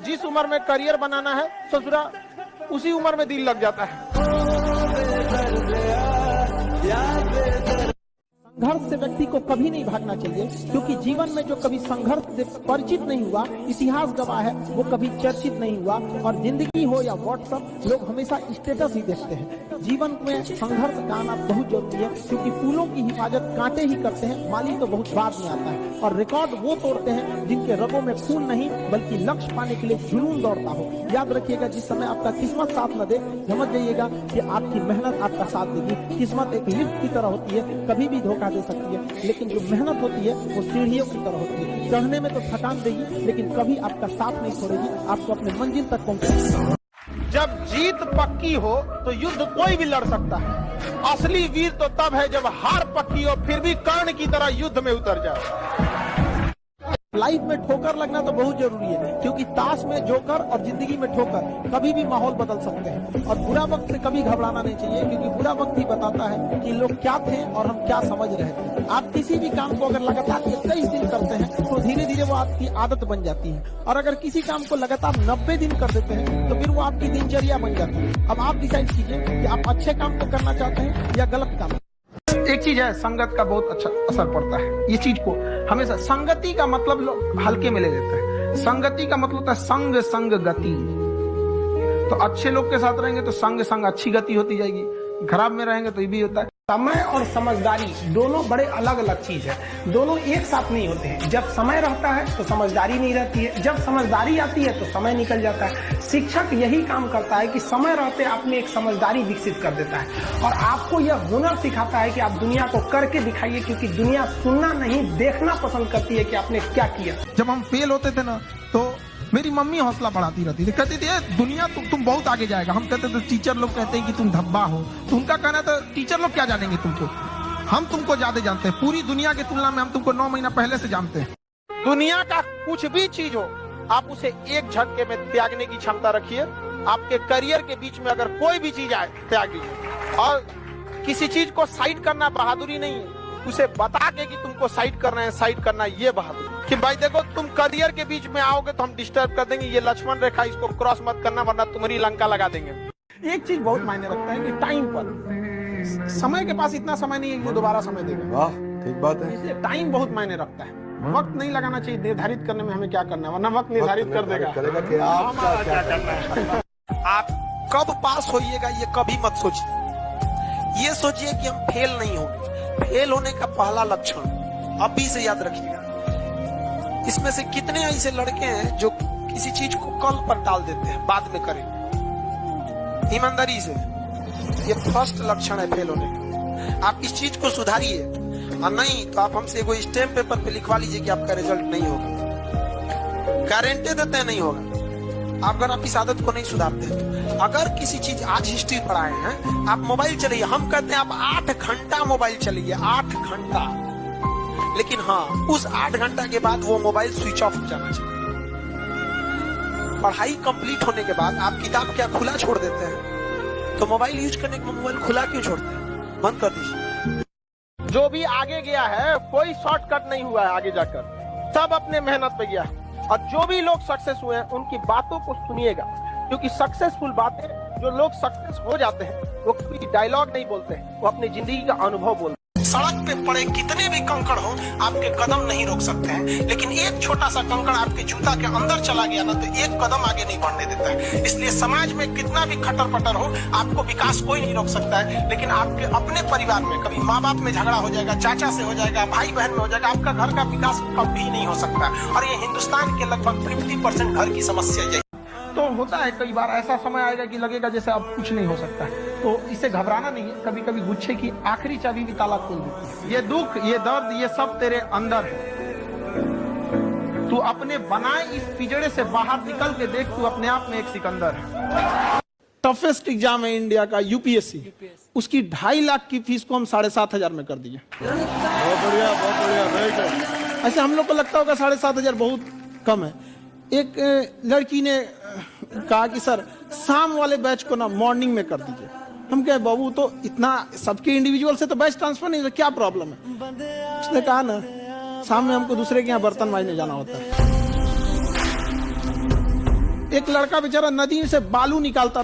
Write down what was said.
जिस उम्र में करियर बनाना है ससुरा उसी उम्र में दिल लग जाता है। संघर्ष से व्यक्ति को कभी नहीं भागना चाहिए, क्योंकि जीवन में जो कभी संघर्ष से परिचित नहीं हुआ, इतिहास गवाह है, वो कभी चर्चित नहीं हुआ। और जिंदगी हो या व्हाट्सएप, लोग हमेशा स्टेटस ही देखते हैं। जीवन में संघर्ष गाना बहुत जरूरी है, क्योंकि फूलों की हिफाजत कांटे ही करते हैं, माली तो बहुत बाद में आता है। और रिकॉर्ड वो तोड़ते हैं जिनके रगों में खून नहीं बल्कि लक्ष्य पाने के लिए जुनून दौड़ता हो। याद रखिएगा, जिस समय आपका किस्मत साथ न दे, समझ जाइएगा कि आपकी मेहनत आपका साथ देगी। किस्मत एक लिफ्ट की तरह होती है, कभी भी धोखा दे सकती है, लेकिन जो मेहनत होती है वो सीढ़ियों की तरह होती है। चढ़ने में तो थकान देगी, लेकिन कभी आपका साथ नहीं छोड़ेगी, आपको अपने मंजिल तक पहुंचाएगी। जब जीत पक्की हो तो युद्ध कोई भी लड़ सकता है। असली वीर तो तब है जब हार पक्की हो फिर भी कर्ण की तरह युद्ध में उतर जाए। लाइफ में ठोकर लगना तो बहुत जरूरी है, क्योंकि ताश में जोकर और जिंदगी में ठोकर कभी भी माहौल बदल सकते हैं। और बुरा वक्त से कभी घबराना नहीं चाहिए, क्योंकि बुरा वक्त ही बताता है कि लोग क्या थे और हम क्या समझ रहे थे। आप किसी भी काम को अगर लगातार 21 दिन करते हैं तो धीरे धीरे वो आपकी आदत बन जाती है, और अगर किसी काम को लगातार 90 दिन कर देते हैं तो फिर वो आपकी दिनचर्या बन जाती है। अब आप डिसाइड कीजिए कि आप अच्छे काम को करना चाहते हैं या गलत काम। एक चीज है, संगत का बहुत अच्छा असर पड़ता है। ये चीज को हमेशा, संगति का मतलब लोग हल्के में ले लेते हैं। संगति का मतलब होता है संग संग गति। तो अच्छे लोग के साथ रहेंगे तो संग संग अच्छी गति होती जाएगी, खराब में रहेंगे तो ये भी होता है। समय और समझदारी दोनों बड़े अलग अलग चीज है, दोनों एक साथ नहीं होते हैं। जब समय रहता है तो समझदारी नहीं रहती है, जब समझदारी आती है तो समय निकल जाता है। शिक्षक यही काम करता है कि समय रहते आप में एक समझदारी विकसित कर देता है, और आपको यह हुनर सिखाता है कि आप दुनिया को करके दिखाइए, क्योंकि दुनिया सुनना नहीं देखना पसंद करती है कि आपने क्या किया। जब हम फेल होते थे ना, तो मेरी मम्मी हौसला बढ़ाती रहती थी, कहती थी दुनिया तुम बहुत आगे जाएगा। हम कहते थे टीचर लोग कहते हैं कि तुम धब्बा हो, तो उनका कहना था टीचर लोग क्या जानेंगे तुमको, हम तुमको ज्यादा जानते हैं। पूरी दुनिया की तुलना में हम तुमको 9 महीना पहले से जानते हैं। दुनिया का कुछ भी चीज हो, आप उसे एक झटके में त्यागने की क्षमता रखिए। आपके करियर के बीच में अगर कोई भी चीज आए, त्याग दीजिए। और किसी चीज को साइड करना बहादुरी नहीं है, उसे बता के कि तुमको साइड करना है, साइड करना ये बहादुरी। कि भाई देखो, तुम करियर के बीच में आओगे तो हम डिस्टर्ब कर देंगे, ये लक्ष्मण रेखा, इसको क्रॉस मत करना वरना तुम्हारी लंका लगा देंगे। एक चीज बहुत मायने रखता है कि टाइम पर, समय के पास इतना समय नहीं है कि वो दोबारा समय देगा। वाह, ठीक बात है। इसलिए टाइम बहुत मायने रखता है। वक्त नहीं लगाना चाहिए निर्धारित करने में हमें क्या करना है, वरना वक्त निर्धारित कर देगा कि आपका क्या करना है। आप कब पास होइएगा ये कभी मत सोचिए, ये सोचिए कि हम फेल नहीं होंगे। फेल होने का पहला लक्षण अभी से याद रखिएगा। इसमें से कितने ऐसे लड़के हैं जो किसी चीज को कल पर टाल देते हैं, बाद में करें। ईमानदारी से, ये फर्स्ट लक्षण है फेल होने का। आप इस चीज को सुधारिए, और नहीं तो आप हमसे कोई स्टैम्प पेपर पे लिखवा लीजिए कि आपका रिजल्ट नहीं होगा। गारंटी देते हैं नहीं होगा, अगर आप इस आदत को नहीं सुधारते हैं। अगर किसी चीज, आज हिस्ट्री पढ़ाए हैं, आप मोबाइल चलाइए, हम कहते हैं आप 8 घंटा मोबाइल चलाइए, 8 घंटा। लेकिन हाँ, उस 8 घंटा के बाद वो मोबाइल स्विच ऑफ हो जाना चाहिए। पढ़ाई कंप्लीट होने के बाद आप किताब क्या खुला छोड़ देते हैं, तो मोबाइल यूज करने के मोबाइल खुला क्यों छोड़ते हैं? बंद कर दीजिए। जो भी आगे गया है, कोई शॉर्टकट नहीं हुआ है आगे जाकर, सब अपने मेहनत पे गया। और जो भी लोग सक्सेस हुए हैं उनकी बातों को सुनिएगा, क्योंकि सक्सेसफुल बातें, जो लोग सक्सेस हो जाते हैं वो कोई डायलॉग नहीं बोलते हैं, वो अपनी जिंदगी का अनुभव बोलते हैं। सड़क पे पड़े कितने भी कंकड़ हो, आपके कदम नहीं रोक सकते हैं, लेकिन एक छोटा सा कंकड़ आपके जूता के अंदर चला गया ना, तो एक कदम आगे नहीं बढ़ने देता है। इसलिए समाज में कितना भी खटर पटर हो, आपको विकास कोई नहीं रोक सकता है। लेकिन आपके अपने परिवार में कभी माँ बाप में झगड़ा हो जाएगा, चाचा से हो जाएगा, भाई बहन में हो जाएगा, आपका घर का विकास कभी नहीं हो सकता। और ये हिंदुस्तान के लगभग 50% घर की समस्या यही। तो होता है कई बार ऐसा समय आएगा कि लगेगा जैसे अब कुछ नहीं हो सकता है, तो इससे घबराना नहीं है। कभी कभी गुच्छे की आखिरी चाबी भी ताला खोल देती है। ये दुख, ये दर्द, ये सब तेरे अंदर है। तू अपने बनाए इस पिंजड़े से बाहर निकल के देख, तू अपने आप में एक सिकंदर है। टफेस्ट एग्जाम है इंडिया का, यूपीएससी, उसकी 2.5 लाख की फीस को हम 7,500 में कर दिए। बहुत बढ़िया, बहुत बढ़िया। ऐसे हम लोग को लगता होगा 7,500 बहुत कम है। एक लड़की ने कहा कि सर शाम वाले बैच को ना मॉर्निंग में कर दीजिए। हम कहे बाबू, तो इतना सबके इंडिविजुअल से तो बैच ट्रांसफर नहीं, तो क्या प्रॉब्लम है? उसने कहा ना, शाम में हमको दूसरे के यहाँ बर्तन मांजने जाना होता है। एक लड़का बेचारा नदी से बालू निकालता